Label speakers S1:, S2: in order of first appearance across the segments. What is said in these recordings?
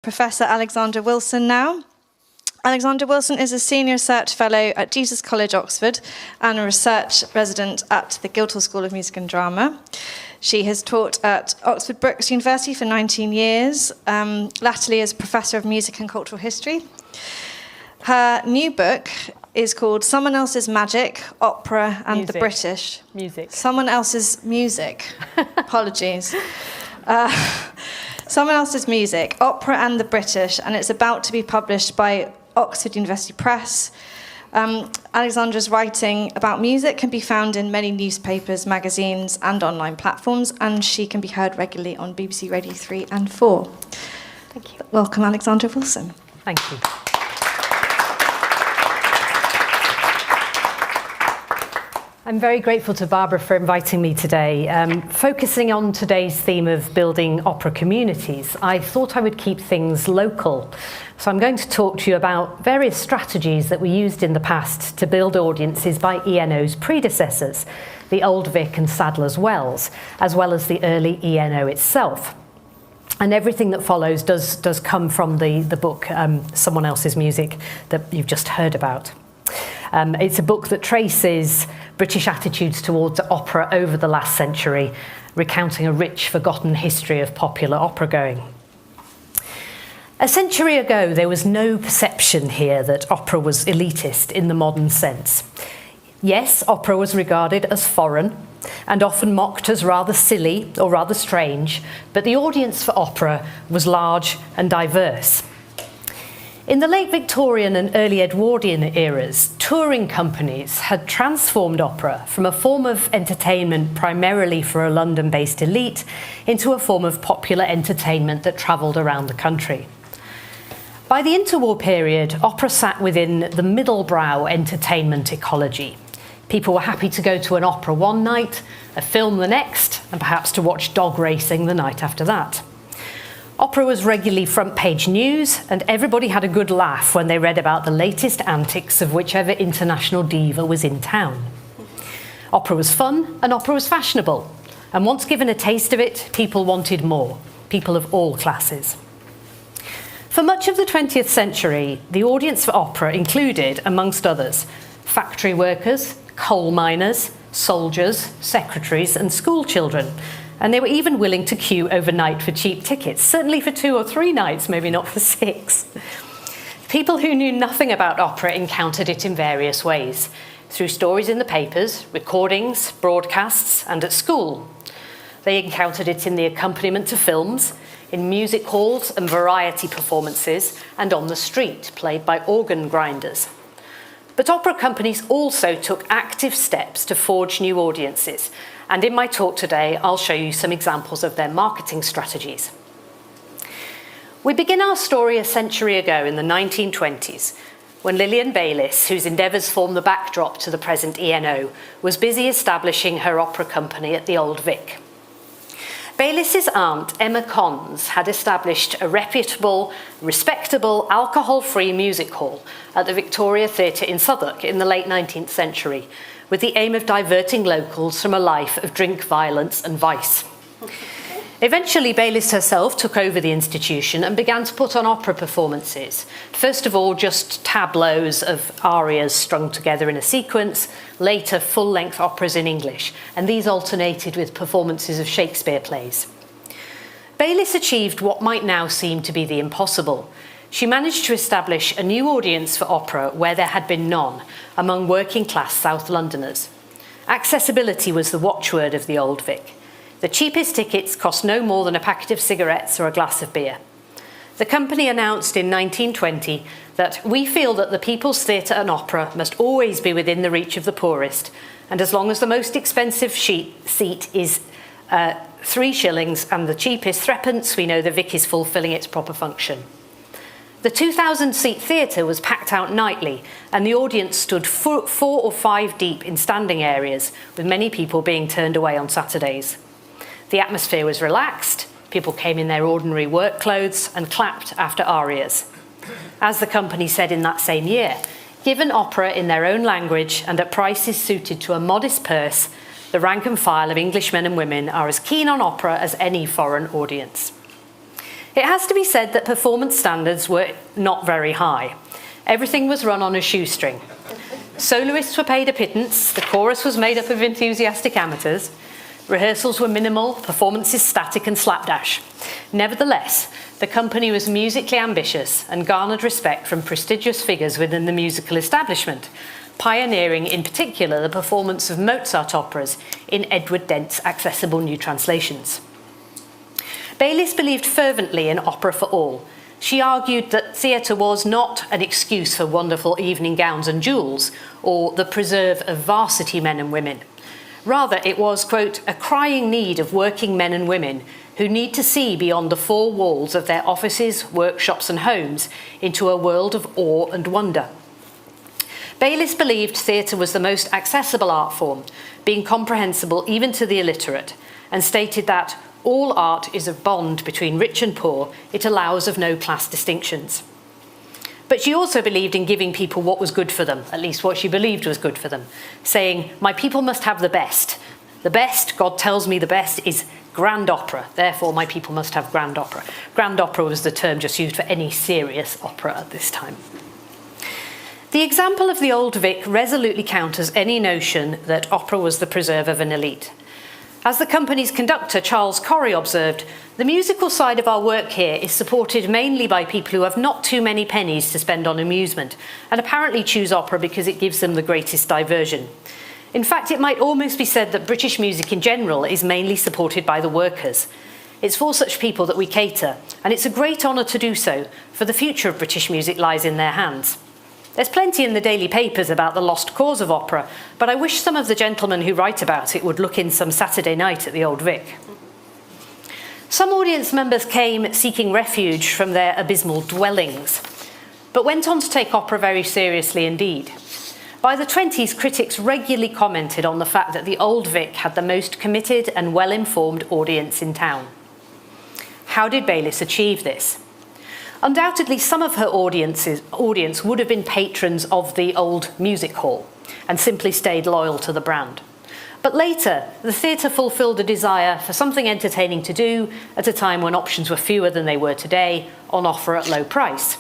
S1: Professor Alexandra Wilson now. Alexandra Wilson is a Senior Research Fellow at Jesus College, Oxford, and a Research Resident at the Guildhall School of Music and Drama. She has taught at Oxford Brookes University for 19 years, latterly as Professor of Music and Cultural History. Her new book is called Someone Else's Magic, Opera and the British. Someone Else's Music. Apologies. Someone Else's Music, Opera and the British, and it's about to be published by Oxford University Press. Alexandra's writing about music can be found in many newspapers, magazines, and online platforms, and she can be heard regularly on BBC Radio 3 and 4.
S2: Thank you.
S1: Welcome, Alexandra Wilson.
S2: Thank you. I'm very grateful to Barbara for inviting me today. Focusing on today's theme of building opera communities, I thought I would keep things local. So I'm going to talk to you about various strategies that were used in the past to build audiences by ENO's predecessors, the Old Vic and Sadler's Wells, as well as the early ENO itself. And everything that follows does come from the book, Someone Else's Music, that you've just heard about. It's a book that traces British attitudes towards opera over the last century, recounting a rich, forgotten history of popular opera going. A century ago, there was no perception here that opera was elitist in the modern sense. Yes, opera was regarded as foreign and often mocked as rather silly or rather strange, but the audience for opera was large and diverse. In the late Victorian and early Edwardian eras, touring companies had transformed opera from a form of entertainment primarily for a London-based elite into a form of popular entertainment that travelled around the country. By the interwar period, opera sat within the middle-brow entertainment ecology. People were happy to go to an opera one night, a film the next, and perhaps to watch dog racing the night after that. Opera was regularly front-page news, and everybody had a good laugh when they read about the latest antics of whichever international diva was in town. Opera was fun, and opera was fashionable. And once given a taste of it, people wanted more, people of all classes. For much of the 20th century, the audience for opera included, amongst others, factory workers, coal miners, soldiers, secretaries, and school children. And they were even willing to queue overnight for cheap tickets, certainly for 2 or 3 nights, maybe not for 6. People who knew nothing about opera encountered it in various ways, through stories in the papers, recordings, broadcasts, and at school. They encountered it in the accompaniment to films, in music halls and variety performances, and on the street, played by organ grinders. But opera companies also took active steps to forge new audiences, and in my talk today, I'll show you some examples of their marketing strategies. We begin our story a century ago in the 1920s, when Lillian Bayliss, whose endeavours form the backdrop to the present ENO, was busy establishing her opera company at the Old Vic. Bayliss's aunt, Emma Cons, had established a reputable, respectable, alcohol-free music hall at the Victoria Theatre in Southwark in the late 19th century, with the aim of diverting locals from a life of drink, violence and vice. Eventually, Bayliss herself took over the institution and began to put on opera performances. First of all, just tableaus of arias strung together in a sequence, later full-length operas in English, and these alternated with performances of Shakespeare plays. Bayliss achieved what might now seem to be the impossible. She managed to establish a new audience for opera where there had been none, among working-class South Londoners. Accessibility was the watchword of the Old Vic. The cheapest tickets cost no more than a packet of cigarettes or a glass of beer. The company announced in 1920 that we feel that the People's Theatre and Opera must always be within the reach of the poorest, and as long as the most expensive seat is 3 shillings and the cheapest 3d, we know the Vic is fulfilling its proper function. The 2,000-seat theatre was packed out nightly, and the audience stood 4 or 5 deep in standing areas, with many people being turned away on Saturdays. The atmosphere was relaxed, people came in their ordinary work clothes and clapped after arias. As the company said in that same year, given opera in their own language and at prices suited to a modest purse, the rank and file of English men and women are as keen on opera as any foreign audience. It has to be said that performance standards were not very high. Everything was run on a shoestring. Soloists were paid a pittance, the chorus was made up of enthusiastic amateurs, rehearsals were minimal, performances static and slapdash. Nevertheless, the company was musically ambitious and garnered respect from prestigious figures within the musical establishment, pioneering in particular the performance of Mozart operas in Edward Dent's accessible new translations. Baylis believed fervently in opera for all. She argued that theatre was not an excuse for wonderful evening gowns and jewels, or the preserve of varsity men and women. Rather, it was, quote, a crying need of working men and women who need to see beyond the four walls of their offices, workshops and homes into a world of awe and wonder. Baylis believed theatre was the most accessible art form, being comprehensible even to the illiterate, and stated that all art is a bond between rich and poor, it allows of no class distinctions. But she also believed in giving people what was good for them, at least what she believed was good for them, saying, my people must have the best. The best, God tells me the best, is grand opera. Therefore, my people must have grand opera. Grand opera was the term just used for any serious opera at this time. The example of the Old Vic resolutely counters any notion that opera was the preserve of an elite. As the company's conductor, Charles Corrie, observed, the musical side of our work here is supported mainly by people who have not too many pennies to spend on amusement, and apparently choose opera because it gives them the greatest diversion. In fact, it might almost be said that British music in general is mainly supported by the workers. It's for such people that we cater, and it's a great honour to do so, for the future of British music lies in their hands. There's plenty in the daily papers about the lost cause of opera, but I wish some of the gentlemen who write about it would look in some Saturday night at the Old Vic. Some audience members came seeking refuge from their abysmal dwellings, but went on to take opera very seriously indeed. By the 20s, critics regularly commented on the fact that the Old Vic had the most committed and well-informed audience in town. How did Baylis achieve this? Undoubtedly, some of her audience would have been patrons of the old music hall and simply stayed loyal to the brand. But later, the theatre fulfilled a desire for something entertaining to do at a time when options were fewer than they were today, on offer at low price.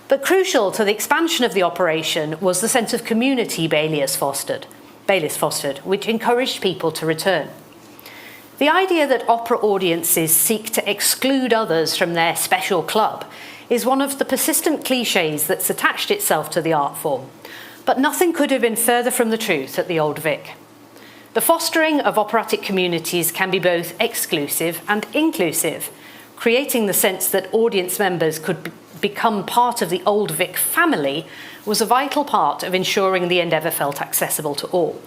S2: But crucial to the expansion of the operation was the sense of community Baylis fostered, which encouraged people to return. The idea that opera audiences seek to exclude others from their special club is one of the persistent clichés that's attached itself to the art form, but nothing could have been further from the truth at the Old Vic. The fostering of operatic communities can be both exclusive and inclusive, creating the sense that audience members could become part of the Old Vic family was a vital part of ensuring the endeavour felt accessible to all.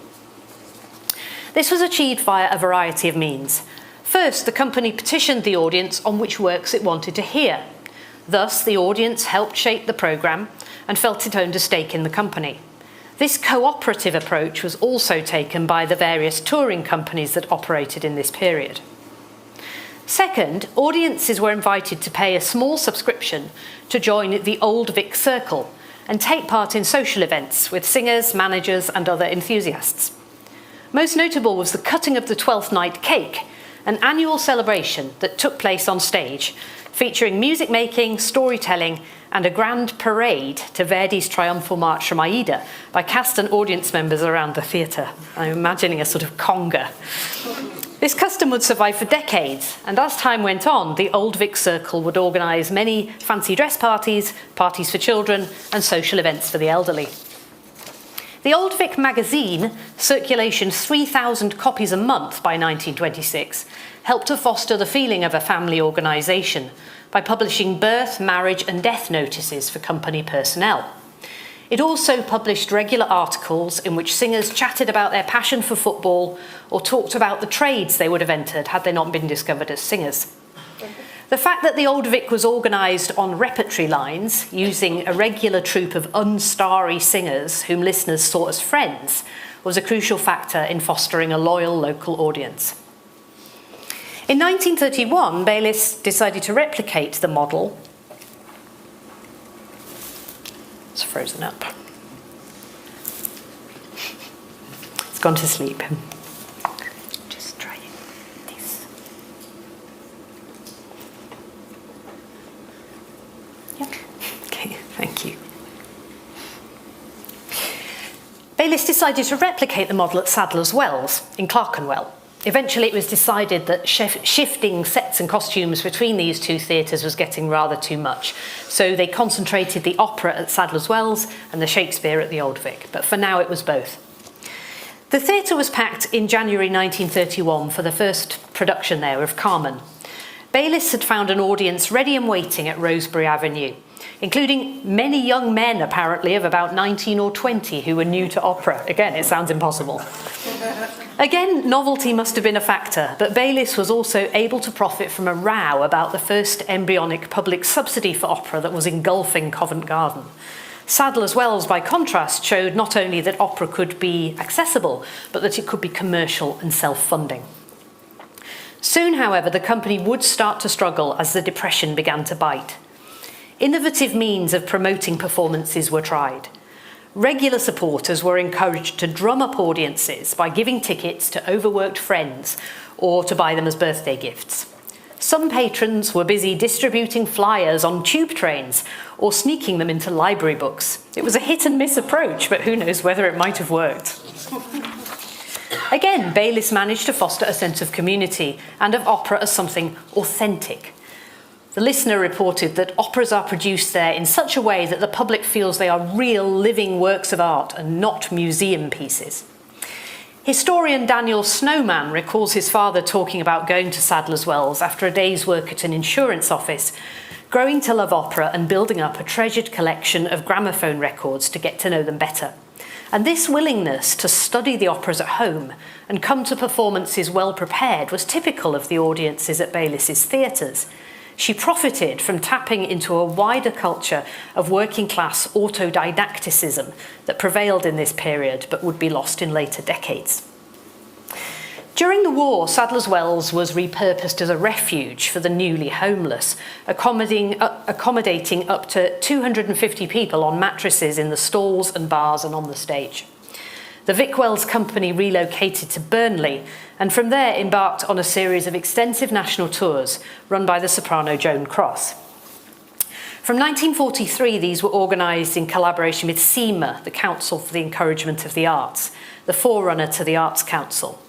S2: This was achieved via a variety of means. First, the company petitioned the audience on which works it wanted to hear. Thus, the audience helped shape the programme and felt it owned a stake in the company. This cooperative approach was also taken by the various touring companies that operated in this period. Second, audiences were invited to pay a small subscription to join the Old Vic Circle and take part in social events with singers, managers and other enthusiasts. Most notable was the cutting of the 12th night cake, an annual celebration that took place on stage, featuring music making, storytelling, and a grand parade to Verdi's triumphal march from Aida by cast and audience members around the theatre. I'm imagining a sort of conga. This custom would survive for decades, and as time went on, the Old Vic Circle would organise many fancy dress parties, parties for children, and social events for the elderly. The Old Vic magazine, circulation 3,000 copies a month by 1926, helped to foster the feeling of a family organisation by publishing birth, marriage and death notices for company personnel. It also published regular articles in which singers chatted about their passion for football or talked about the trades they would have entered had they not been discovered as singers. The fact that the Old Vic was organised on repertory lines, using a regular troupe of unstarry singers whom listeners saw as friends, was a crucial factor in fostering a loyal local audience. In 1931, Baylis decided to replicate the model. It's frozen up. It's gone to sleep. Just try this. Bayliss decided to replicate the model at Sadler's Wells in Clerkenwell. Eventually it was decided that shifting sets and costumes between these two theatres was getting rather too much. So they concentrated the opera at Sadler's Wells and the Shakespeare at the Old Vic. But for now it was both. The theatre was packed in January 1931 for the first production there of Carmen. Bayliss had found an audience ready and waiting at Rosebery Avenue, including many young men, apparently, of about 19 or 20 who were new to opera. Again, it sounds impossible. Again, novelty must have been a factor, but Bayliss was also able to profit from a row about the first embryonic public subsidy for opera that was engulfing Covent Garden. Sadler's Wells, by contrast, showed not only that opera could be accessible, but that it could be commercial and self-funding. Soon, however, the company would start to struggle as the Depression began to bite. Innovative means of promoting performances were tried. Regular supporters were encouraged to drum up audiences by giving tickets to overworked friends or to buy them as birthday gifts. Some patrons were busy distributing flyers on tube trains or sneaking them into library books. It was a hit-and-miss approach, but who knows whether it might have worked. Again, Bayliss managed to foster a sense of community and of opera as something authentic. The Listener reported that operas are produced there in such a way that the public feels they are real living works of art and not museum pieces. Historian Daniel Snowman recalls his father talking about going to Sadler's Wells after a day's work at an insurance office, growing to love opera and building up a treasured collection of gramophone records to get to know them better. And this willingness to study the operas at home and come to performances well prepared was typical of the audiences at Bayliss's theatres. She profited from tapping into a wider culture of working-class autodidacticism that prevailed in this period but would be lost in later decades. During the war, Sadler's Wells was repurposed as a refuge for the newly homeless, accommodating up to 250 people on mattresses in the stalls and bars and on the stage. The Vic Wells Company relocated to Burnley and from there embarked on a series of extensive national tours run by the soprano Joan Cross. From 1943, these were organised in collaboration with CEMA, the Council for the Encouragement of the Arts, the forerunner to the Arts Council.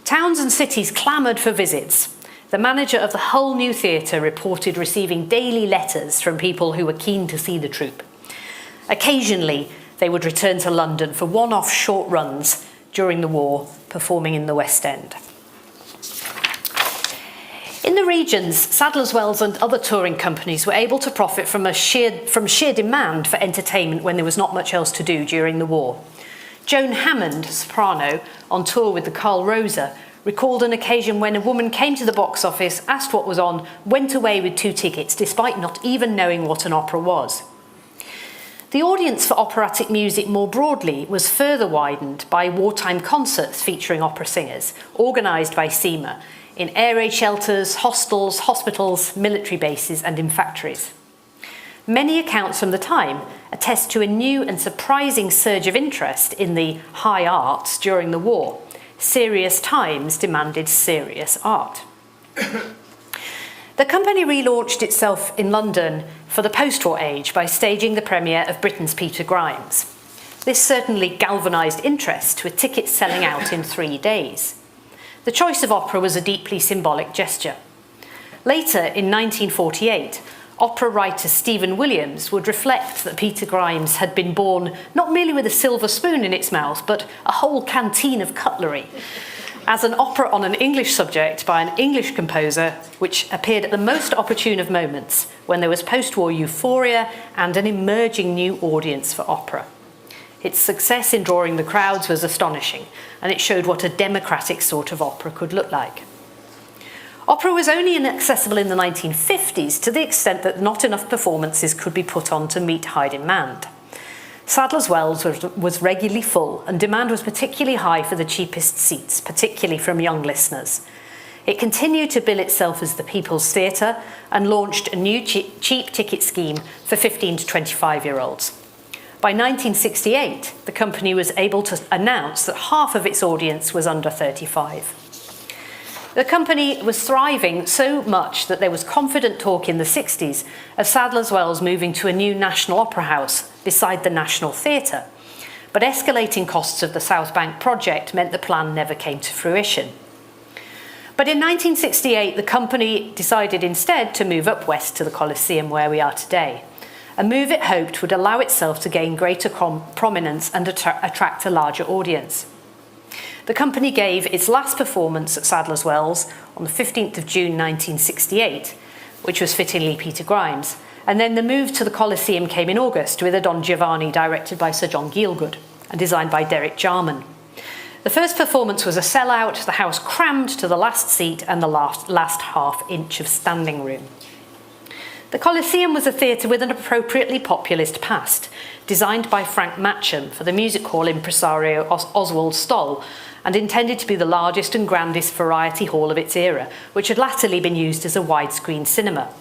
S2: Towns and cities clamoured for visits. The manager of the whole new theatre reported receiving daily letters from people who were keen to see the troupe. Occasionally, they would return to London for one-off short runs during the war, performing in the West End. In the regions, Sadler's Wells and other touring companies were able to profit from sheer demand for entertainment when there was not much else to do during the war. Joan Hammond, soprano, on tour with the Carl Rosa, recalled an occasion when a woman came to the box office, asked what was on, went away with 2 tickets, despite not even knowing what an opera was. The audience for operatic music more broadly was further widened by wartime concerts featuring opera singers, organised by CEMA, in air raid shelters, hostels, hospitals, military bases and in factories. Many accounts from the time attest to a new and surprising surge of interest in the high arts during the war. Serious times demanded serious art. The company relaunched itself in London for the post-war age by staging the premiere of Britain's Peter Grimes. This certainly galvanised interest, with tickets selling out in 3 days. The choice of opera was a deeply symbolic gesture. Later, in 1948, opera writer Stephen Williams would reflect that Peter Grimes had been born not merely with a silver spoon in its mouth, but a whole canteen of cutlery, as an opera on an English subject by an English composer, which appeared at the most opportune of moments, when there was post-war euphoria and an emerging new audience for opera. Its success in drawing the crowds was astonishing, and it showed what a democratic sort of opera could look like. Opera was only inaccessible in the 1950s to the extent that not enough performances could be put on to meet high demand. Sadler's Wells was regularly full, and demand was particularly high for the cheapest seats, particularly from young listeners. It continued to bill itself as the People's Theatre and launched a new cheap ticket scheme for 15 to 25-year-olds. By 1968, the company was able to announce that half of its audience was under 35. The company was thriving so much that there was confident talk in the 60s of Sadler's Wells moving to a new National Opera House beside the National Theatre. but escalating costs of the South Bank project meant the plan never came to fruition. But in 1968, the company decided instead to move up west to the Coliseum where we are today, a move it hoped would allow itself to gain greater prominence and attract a larger audience. The company gave its last performance at Sadler's Wells on the 15th of June 1968, which was fittingly Peter Grimes, and then the move to the Coliseum came in August with a Don Giovanni directed by Sir John Gielgud and designed by Derek Jarman. The first performance was a sellout, the house crammed to the last seat and the last half inch of standing room. The Coliseum was a theatre with an appropriately populist past, designed by Frank Matcham for the music hall impresario Oswald Stoll, and intended to be the largest and grandest variety hall of its era, which had latterly been used as a widescreen cinema.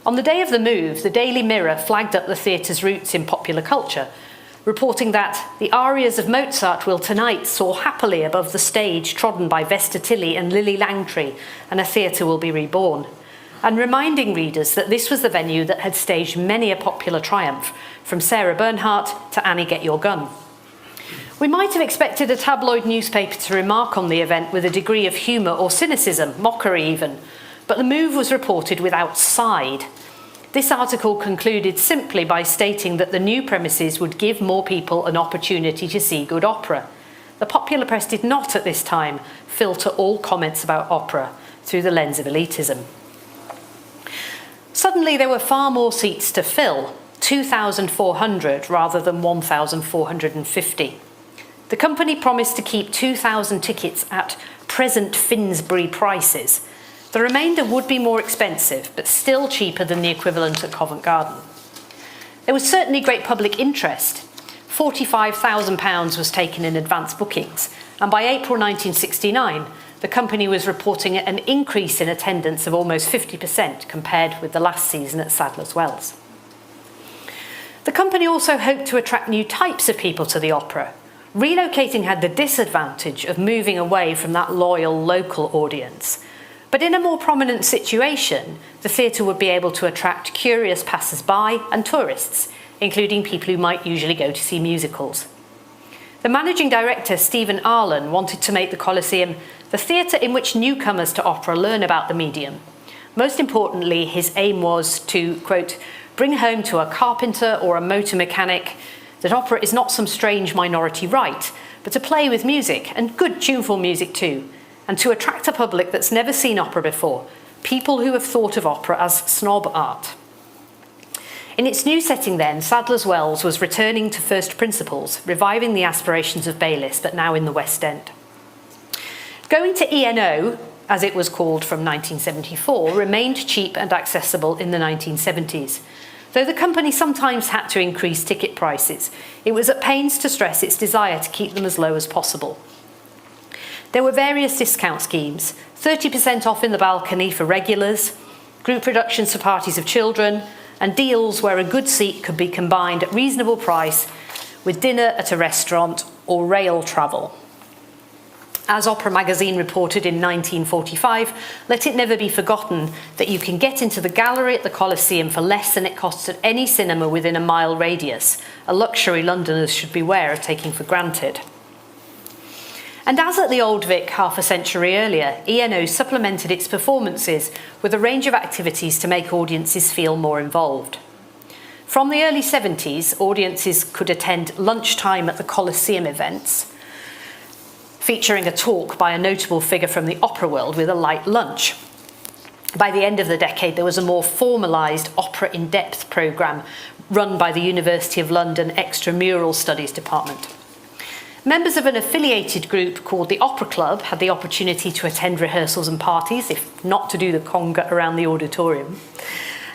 S2: On the day of the move, the Daily Mirror flagged up the theatre's roots in popular culture, reporting that the arias of Mozart will tonight soar happily above the stage trodden by Vesta Tilley and Lily Langtry, and a theatre will be reborn, and reminding readers that this was the venue that had staged many a popular triumph, from Sarah Bernhardt to Annie Get Your Gun. We might have expected a tabloid newspaper to remark on the event with a degree of humour or cynicism, mockery even, but the move was reported without side. This article concluded simply by stating that the new premises would give more people an opportunity to see good opera. The popular press did not at this time filter all comments about opera through the lens of elitism. Suddenly there were far more seats to fill, 2,400 rather than 1,450. The company promised to keep 2,000 tickets at present Finsbury prices. The remainder would be more expensive, but still cheaper than the equivalent at Covent Garden. There was certainly great public interest. £45,000 was taken in advance bookings, and by April 1969, the company was reporting an increase in attendance of almost 50% compared with the last season at Sadler's Wells. The company also hoped to attract new types of people to the opera. Relocating had the disadvantage of moving away from that loyal local audience. But in a more prominent situation, the theatre would be able to attract curious passers-by and tourists, including people who might usually go to see musicals. The managing director, Stephen Arlen, wanted to make the Coliseum the theatre in which newcomers to opera learn about the medium. Most importantly, his aim was to, quote, bring home to a carpenter or a motor mechanic that opera is not some strange minority rite, but a play with music, and good tuneful music too, and to attract a public that's never seen opera before, people who have thought of opera as snob art. In its new setting then, Sadler's Wells was returning to first principles, reviving the aspirations of Baylis, but now in the West End. Going to ENO, as it was called from 1974, remained cheap and accessible in the 1970s. Though the company sometimes had to increase ticket prices, it was at pains to stress its desire to keep them as low as possible. There were various discount schemes, 30% off in the balcony for regulars, group reductions for parties of children, and deals where a good seat could be combined at reasonable price with dinner at a restaurant or rail travel. As Opera magazine reported in 1945, let it never be forgotten that you can get into the gallery at the Coliseum for less than it costs at any cinema within a mile radius, a luxury Londoners should beware of taking for granted. And as at the Old Vic half a century earlier, ENO supplemented its performances with a range of activities to make audiences feel more involved. From the early 70s, audiences could attend lunchtime at the Coliseum events, featuring a talk by a notable figure from the opera world with a light lunch. By the end of the decade, there was a more formalised Opera in Depth programme run by the University of London Extramural Studies Department. Members of an affiliated group called the Opera Club had the opportunity to attend rehearsals and parties, if not to do the conga around the auditorium.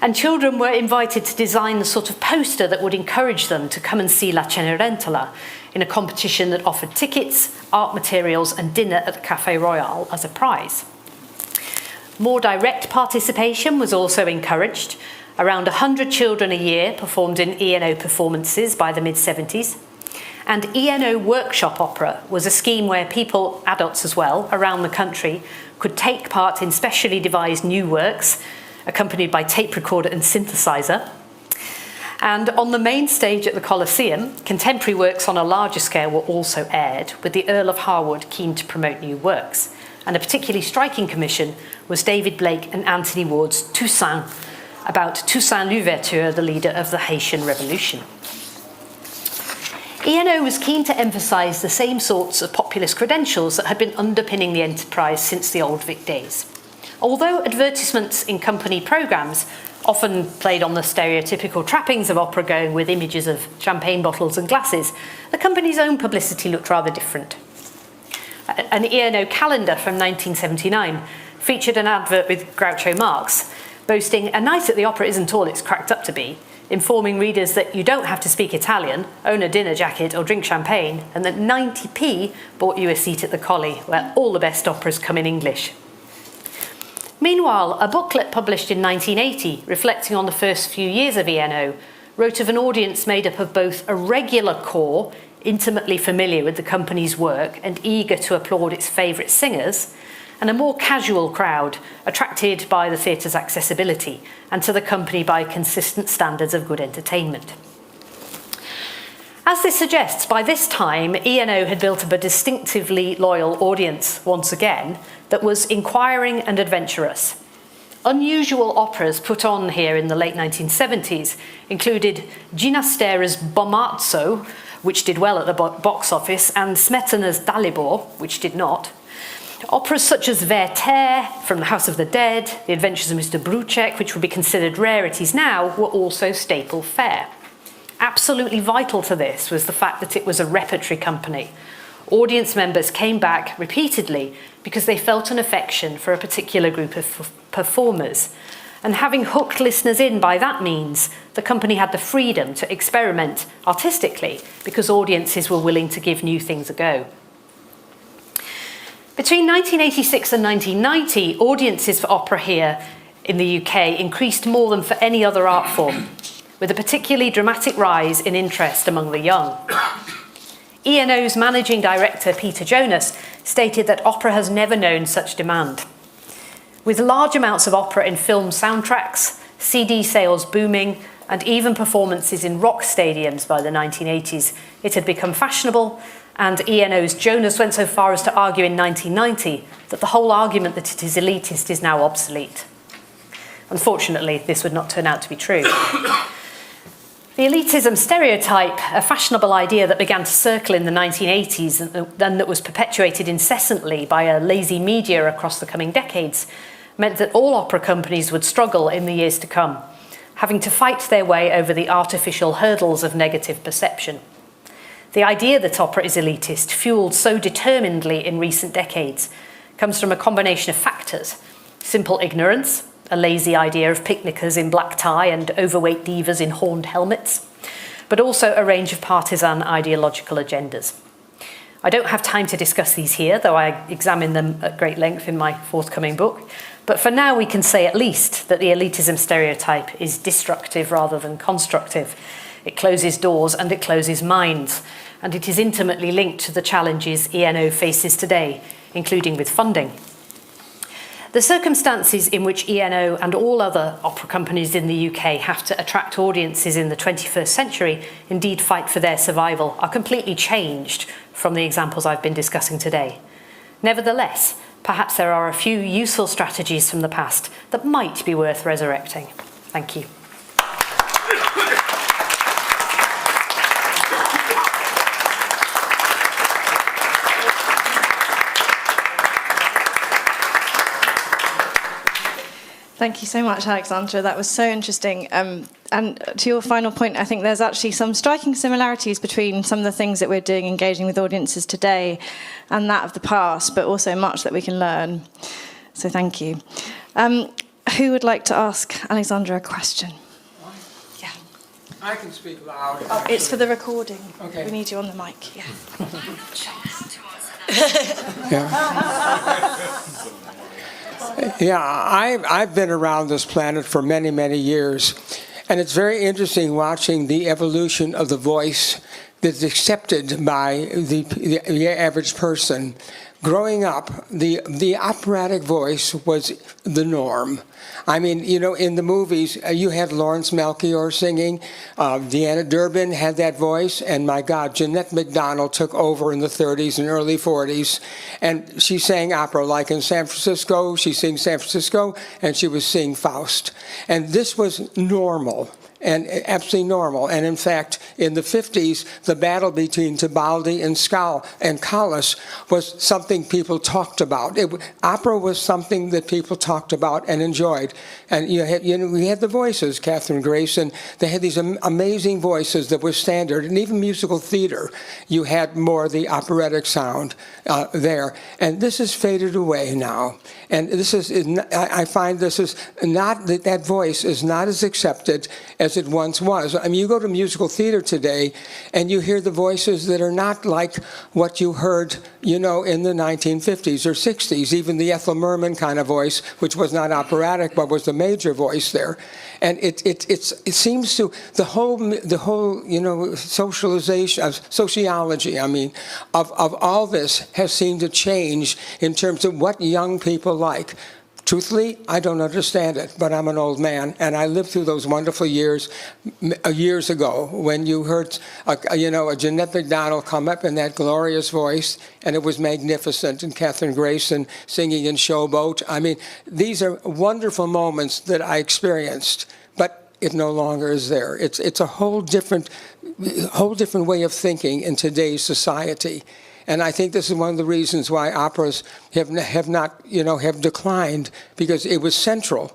S2: And children were invited to design the sort of poster that would encourage them to come and see La Cenerentola in a competition that offered tickets, art materials and dinner at the Café Royal as a prize. More direct participation was also encouraged. Around 100 children a year performed in ENO performances by the mid-70s. And ENO Workshop Opera was a scheme where people, adults as well, around the country could take part in specially devised new works, accompanied by tape recorder and synthesizer. And on the main stage at the Coliseum, contemporary works on a larger scale were also aired, with the Earl of Harwood keen to promote new works. And a particularly striking commission was David Blake and Anthony Ward's Toussaint, about Toussaint Louverture, the leader of the Haitian Revolution. ENO was keen to emphasise the same sorts of populist credentials that had been underpinning the enterprise since the Old Vic days. Although advertisements in company programmes often played on the stereotypical trappings of opera going with images of champagne bottles and glasses, the company's own publicity looked rather different. An ENO calendar from 1979 featured an advert with Groucho Marx, boasting a night at the opera isn't all it's cracked up to be, informing readers that you don't have to speak Italian, own a dinner jacket or drink champagne, and that 90p bought you a seat at the Collie, where all the best operas come in English. Meanwhile, a booklet published in 1980, reflecting on the first few years of ENO, wrote of an audience made up of both a regular core, intimately familiar with the company's work and eager to applaud its favourite singers, and a more casual crowd, attracted by the theatre's accessibility and to the company by consistent standards of good entertainment. As this suggests, by this time, ENO had built up a distinctively loyal audience, once again, that was inquiring and adventurous. Unusual operas put on here in the late 1970s included Ginastera's Bomazzo, which did well at the box office, and Smetana's Dalibor, which did not. Operas such as Werther from the House of the Dead, The Adventures of Mr. Bruchek, which would be considered rarities now, were also staple fare. Absolutely vital to this was the fact that it was a repertory company. Audience members came back repeatedly because they felt an affection for a particular group of performers. And having hooked listeners in by that means, the company had the freedom to experiment artistically because audiences were willing to give new things a go. Between 1986 and 1990, audiences for opera here in the UK increased more than for any other art form, with a particularly dramatic rise in interest among the young. ENO's managing director, Peter Jonas, stated that opera has never known such demand. With large amounts of opera in film soundtracks, CD sales booming, and even performances in rock stadiums by the 1980s, it had become fashionable, and ENO's Jonas went so far as to argue in 1990 that the whole argument that it is elitist is now obsolete. Unfortunately, this would not turn out to be true. The elitism stereotype, a fashionable idea that began to circle in the 1980s and that was perpetuated incessantly by a lazy media across the coming decades, meant that all opera companies would struggle in the years to come, having to fight their way over the artificial hurdles of negative perception. The idea that opera is elitist, fueled so determinedly in recent decades, comes from a combination of factors: simple ignorance, a lazy idea of picnickers in black tie and overweight divas in horned helmets, but also a range of partisan ideological agendas. I don't have time to discuss these here, though I examine them at great length in my forthcoming book, but for now we can say at least that the elitism stereotype is destructive rather than constructive. It closes doors and it closes minds, and it is intimately linked to the challenges ENO faces today, including with funding. The circumstances in which ENO and all other opera companies in the UK have to attract audiences in the 21st century, indeed fight for their survival, are completely changed from the examples I've been discussing today. Nevertheless, perhaps there are a few useful strategies from the past that might be worth resurrecting. Thank you.
S1: Thank you so much, Alexandra. That was so interesting. And to your final point, I think there's actually some striking similarities between some of the things that we're doing engaging with audiences today and that of the past, but also much that we can learn. So thank you. Who would like to ask Alexandra a question? Yeah.
S3: I can speak loud.
S1: Oh, it's for the recording.
S3: Okay.
S1: We need you on the mic. Yeah.
S3: Yeah, I've been around this planet for many, many years, and it's very interesting watching the evolution of the voice that's accepted by the average person. growing up, the operatic voice was the norm. I mean, you know, in the movies, you had Lawrence Melchior singing. Deanna Durbin had that voice. And my God, Jeanette MacDonald took over in the 30s and early 40s. And she sang opera, like in San Francisco. She sings San Francisco, and she was singing Faust. And this was normal. And absolutely normal. And in fact, in the 50s, the battle between Tebaldi and Callas was something people talked about. Opera was something that people talked about and enjoyed. And we had the voices, Catherine Grayson. They had these amazing voices that were standard. And even musical theater, you had more of the operatic sound there. And this has faded away now. And this is, I find this is not, that voice is not as accepted as it once was. I mean, you go to musical theater today, and you hear the voices that are not like what you heard, you know, in the 1950s or 60s, even the Ethel Merman kind of voice, which was not operatic, but was the major voice there. And it seems to, the whole, you know, sociology, I mean, of all this has seemed to change in terms of what young people like. Truthfully, I don't understand it, but I'm an old man, and I lived through those wonderful years ago when you heard, a Jeanette MacDonald come up in that glorious voice, and it was magnificent, and Catherine Grayson singing in Showboat. I mean, these are wonderful moments that I experienced, but it no longer is there. It's a whole different way of thinking in today's society. And I think this is one of the reasons why operas have declined, because it was central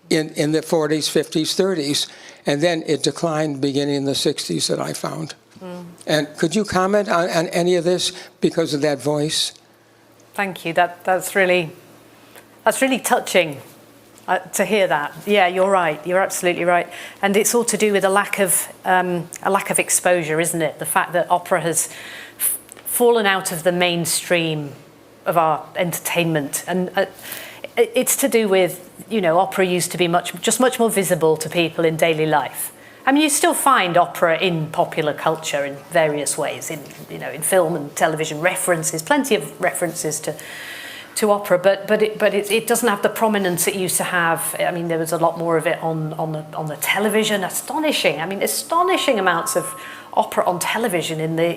S3: in the 40s, 50s, 30s, and then it declined beginning in the 60s that I found. And could you comment on any of this because of that voice?
S2: Thank you. That's really touching to hear that. Yeah, you're right. You're absolutely right. And it's all to do with a lack of exposure, isn't it? The fact that opera has fallen out of the mainstream of our entertainment, and it's to do with, you know, opera used to be much more visible to people in daily life. I mean, you still find opera in popular culture in various ways, in film and television references, plenty of references to opera, but it doesn't have the prominence it used to have. I mean, there was a lot more of it on the television. Astonishing amounts of opera on television in the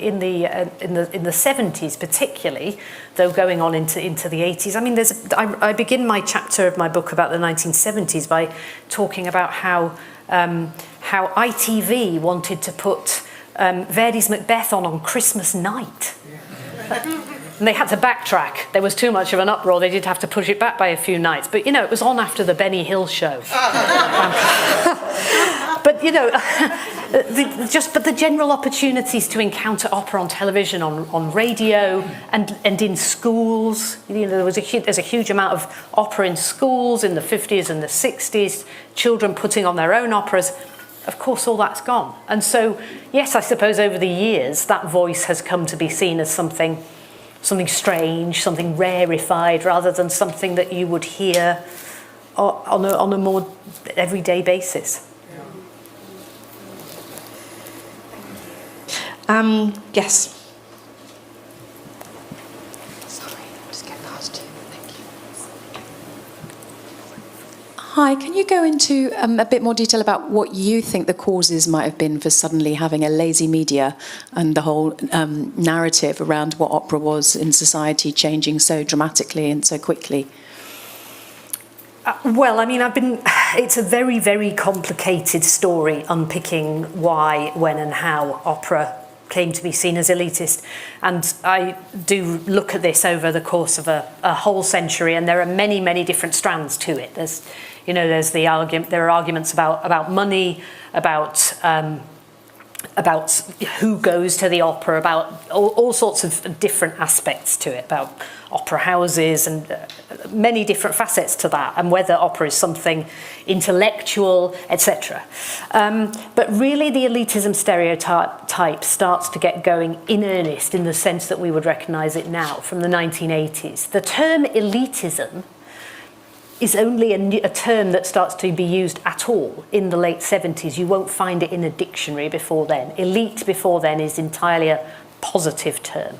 S2: 70s, particularly, though going on into the 80s. I mean, I begin my chapter of my book about the 1970s by talking about how ITV wanted to put Verdi's Macbeth on Christmas night. And they had to backtrack. There was too much of an uproar. They did have to push it back by a few nights. But, you know, it was on after the Benny Hill show. But, you know, but the general opportunities to encounter opera on television, on radio, and in schools. You know, there's a huge amount of opera in schools in the 50s and the 60s, children putting on their own operas. Of course, all that's gone. And so, yes, I suppose over the years, that voice has come to be seen as something strange, something rarefied, rather than something that you would hear on a more everyday basis.
S1: Yes. Sorry, I'll just get past you. Thank you.
S4: Hi, can you go into a bit more detail about what you think the causes might have been for suddenly having a lazy media and the whole narrative around what opera was in society changing so dramatically and so quickly?
S2: Well, I mean, it's a very, very complicated story unpicking why, when and how opera came to be seen as elitist. And I do look at this over the course of a whole century, and there are many, many different strands to it. There are arguments about money, about who goes to the opera, about all sorts of different aspects to it, about opera houses and many different facets to that, and whether opera is something intellectual, etc. But really the elitism stereotype starts to get going in earnest in the sense that we would recognise it now from the 1980s. The term elitism is only a term that starts to be used at all in the late 70s. You won't find it in a dictionary before then. Elite before then is entirely a positive term.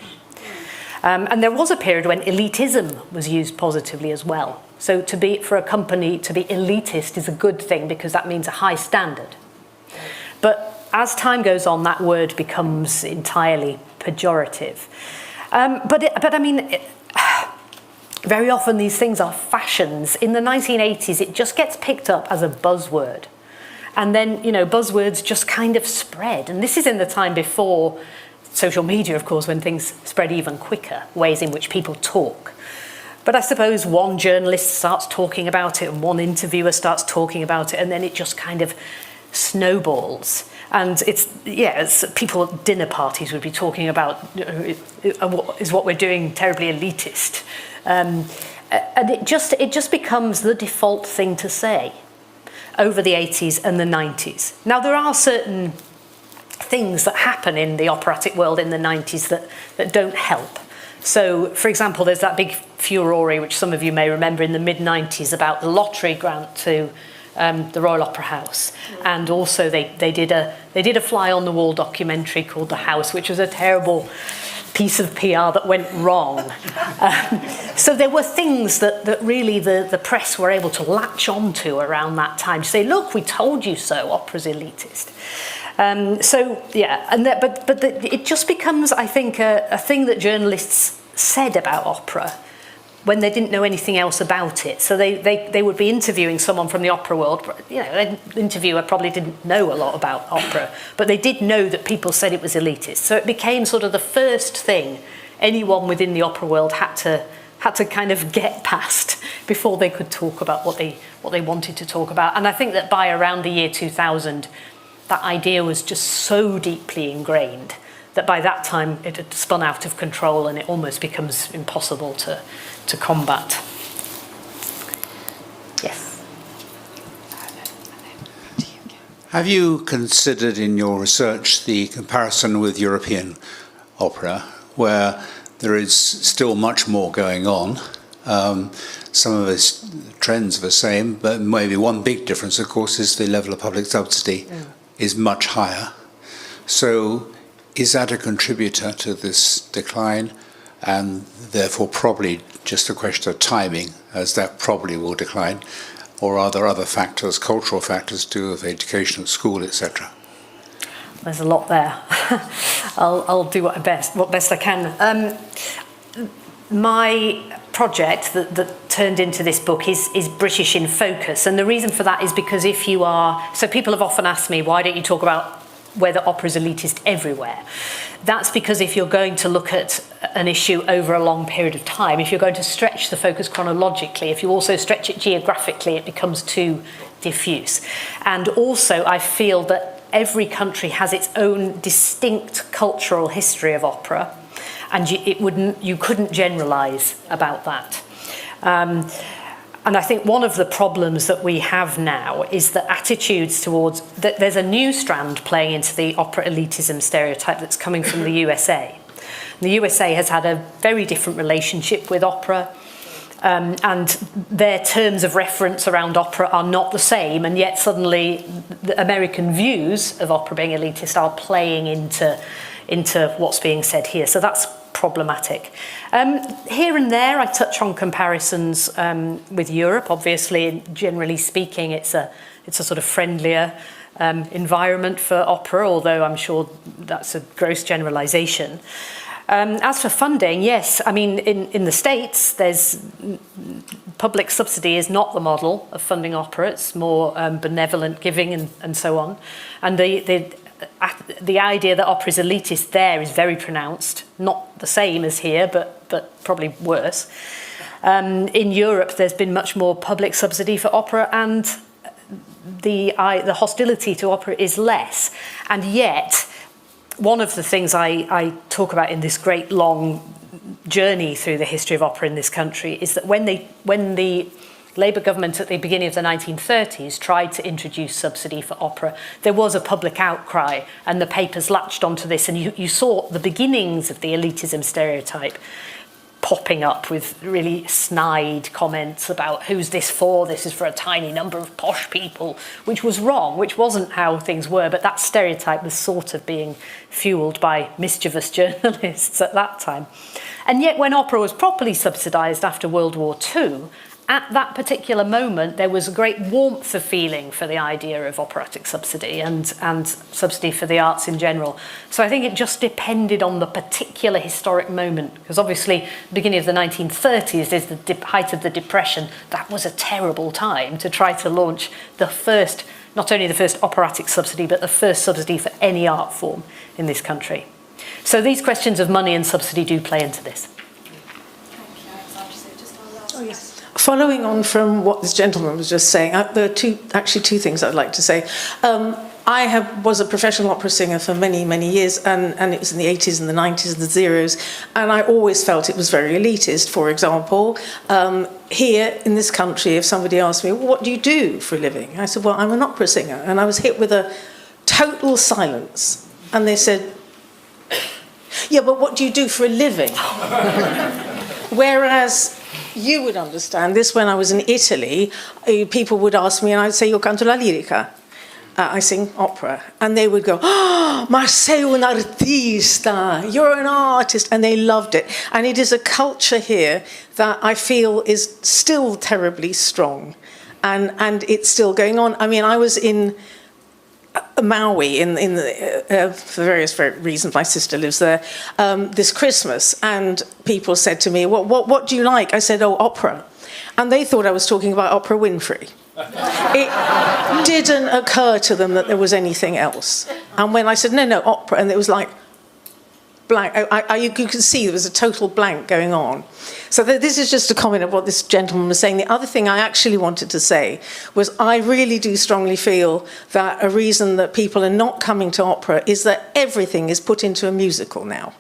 S2: And there was a period when elitism was used positively as well. So for a company to be elitist is a good thing because that means a high standard. But as time goes on, that word becomes entirely pejorative. Very often these things are fashions. In the 1980s, it just gets picked up as a buzzword. And then, buzzwords just kind of spread. And this is in the time before social media, of course, when things spread even quicker, ways in which people talk. But I suppose one journalist starts talking about it and one interviewer starts talking about it, and then it just kind of snowballs. And it's people at dinner parties would be talking about, is what we're doing terribly elitist? And it just becomes the default thing to say over the 80s and the 90s. Now, there are certain things that happen in the operatic world in the 90s that don't help. So, for example, there's that big furore, which some of you may remember in the mid-90s, about the lottery grant to the Royal Opera House. And also they did a fly-on-the-wall documentary called The House, which was a terrible piece of PR that went wrong. So there were things that really the press were able to latch onto around that time to say, look, we told you so, opera's elitist. It just becomes, I think, a thing that journalists said about opera when they didn't know anything else about it. So they would be interviewing someone from the opera world. The interviewer probably didn't know a lot about opera, but they did know that people said it was elitist. So it became sort of the first thing anyone within the opera world had to kind of get past before they could talk about what they wanted to talk about. And I think that by around the year 2000, that idea was just so deeply ingrained that by that time it had spun out of control and it almost becomes impossible to combat. Yes.
S5: Have you considered in your research the comparison with European opera, where there is still much more going on? Some of its trends are the same, but maybe one big difference, of course, is the level of public subsidy is much higher. So is that a contributor to this decline, and therefore probably just a question of timing, as that probably will decline? Or are there other factors, cultural factors to do with education at school, etc.?
S2: There's a lot there. I'll do what best I can. My project that turned into this book is British in Focus, and the reason for that is because people have often asked me, why don't you talk about whether opera is elitist everywhere? That's because if you're going to look at an issue over a long period of time, if you're going to stretch the focus chronologically, if you also stretch it geographically, it becomes too diffuse. And also, I feel that every country has its own distinct cultural history of opera, and you couldn't generalise about that. And I think one of the problems that we have now is that attitudes towards there's a new strand playing into the opera elitism stereotype that's coming from the USA. The USA has had a very different relationship with opera, and their terms of reference around opera are not the same, and yet suddenly the American views of opera being elitist are playing into what's being said here. So that's problematic. Here and there I touch on comparisons with Europe. Obviously, generally speaking, it's a sort of friendlier environment for opera, although I'm sure that's a gross generalisation. As for funding, yes, I mean, in the States, there's public subsidy is not the model of funding opera. It's more benevolent giving and so on. And the idea that opera is elitist there is very pronounced, not the same as here, but probably worse. In Europe, there's been much more public subsidy for opera, and the hostility to opera is less. And yet, one of the things I talk about in this great long journey through the history of opera in this country is that when the Labour government at the beginning of the 1930s tried to introduce subsidy for opera, there was a public outcry, and the papers latched onto this, and you saw the beginnings of the elitism stereotype popping up with really snide comments about who's this for, this is for a tiny number of posh people, which was wrong, which wasn't how things were, but that stereotype was sort of being fueled by mischievous journalists at that time. And yet when opera was properly subsidised after World War II, at that particular moment, there was a great warmth of feeling for the idea of operatic subsidy and subsidy for the arts in general. So I think it just depended on the particular historic moment, because obviously the beginning of the 1930s is the height of the Depression. That was a terrible time to try to launch the first, not only the first operatic subsidy, but the first subsidy for any art form in this country. So these questions of money and subsidy do play into this.
S6: Oh, yes. Following on from what this gentleman was just saying, there are two things I'd like to say. I was a professional opera singer for many, many years, and it was in the 80s and the 90s and the zeros, and I always felt it was very elitist. For example, here in this country, if somebody asked me, what do you do for a living? I said, well, I'm an opera singer, and I was hit with a total silence. And they said, yeah, but what do you do for a living? Whereas you would understand this when I was in Italy, people would ask me and I'd say, io canto la lirica. I sing opera. And they would go, oh, ma sei un artista, you're an artist. And they loved it. And it is a culture here that I feel is still terribly strong. And it's still going on. I mean, I was in Maui for various reasons. My sister lives there. This Christmas, and people said to me, "What do you like?" I said, "Oh, opera," and they thought I was talking about Oprah Winfrey. It didn't occur to them that there was anything else. And when I said, "No, opera," and it was like blank. You could see there was a total blank going on. So this is just a comment of what this gentleman was saying. The other thing I actually wanted to say was I really do strongly feel that a reason that people are not coming to opera is that everything is put into a musical now.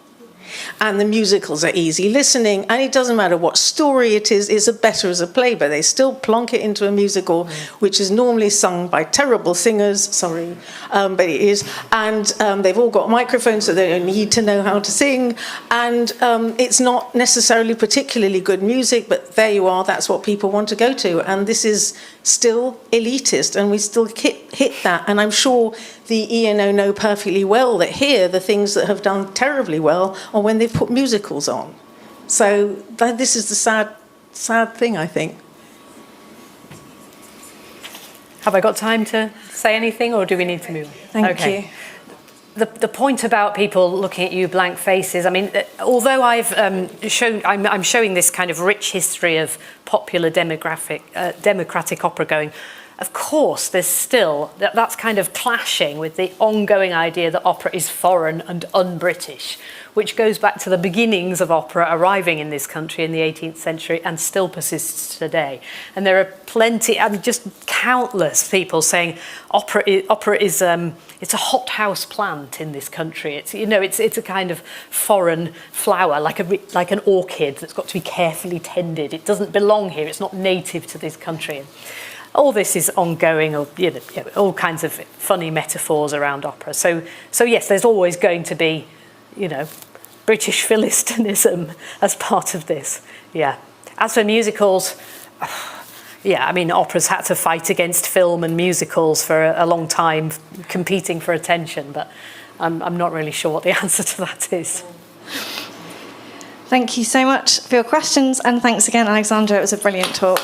S6: And the musicals are easy listening, and it doesn't matter what story it is, it's better as a play, but they still plonk it into a musical, which is normally sung by terrible singers, sorry, but it is, and they've all got microphones, so they don't need to know how to sing, and it's not necessarily particularly good music, but there you are, that's what people want to go to, and this is still elitist, and we still hit that, and I'm sure the ENO know perfectly well that here the things that have done terribly well are when they've put musicals on. So this is the sad thing, I think.
S2: Have I got time to say anything, or do we need to move?
S6: Thank you.
S2: The point about people looking at you blank faces, I mean, although I'm showing this kind of rich history of popular democratic opera going, of course, there's still, that's kind of clashing with the ongoing idea that opera is foreign and un-British, which goes back to the beginnings of opera arriving in this country in the 18th century and still persists today. And there are plenty, I mean, just countless people saying opera is it's a hothouse plant in this country. It's a kind of foreign flower, like an orchid that's got to be carefully tended. It doesn't belong here. It's not native to this country. All this is ongoing, or all kinds of funny metaphors around opera. So yes, there's always going to be, British Philistinism as part of this. Yeah. As for musicals, I mean, opera's had to fight against film and musicals for a long time, competing for attention. But I'm not really sure what the answer to that is.
S1: Thank you so much for your questions, and thanks again, Alexandra. It was a brilliant talk.